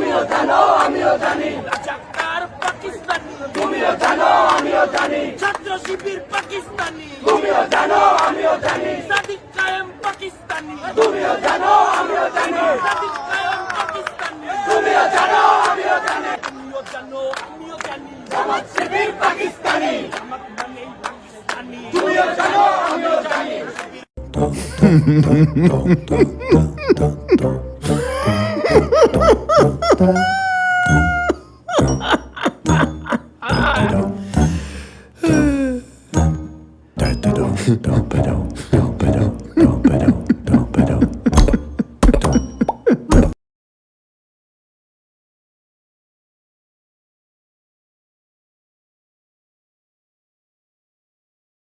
তুমিও জানো আমিও জানি রাজাকার পাকিস্তানি তুমিও জানো আমিও জানি ছাত্র শিবির পাকিস্তানি তুমিও জানো আমিও জানি সাদিক কায়েম পাকিস্তানি তুমিও জানো আমিও জানি সাদিক কায়েম পাকিস্তানি তুমিও জানো আমিও জানি তুমিও জানো আমিও জানি জামাত শিবির পাকিস্তানি জামাত মানেই পাকিস্তানি তুমিও জানো আমিও জানি Da-da-dum, dum-ba-dum.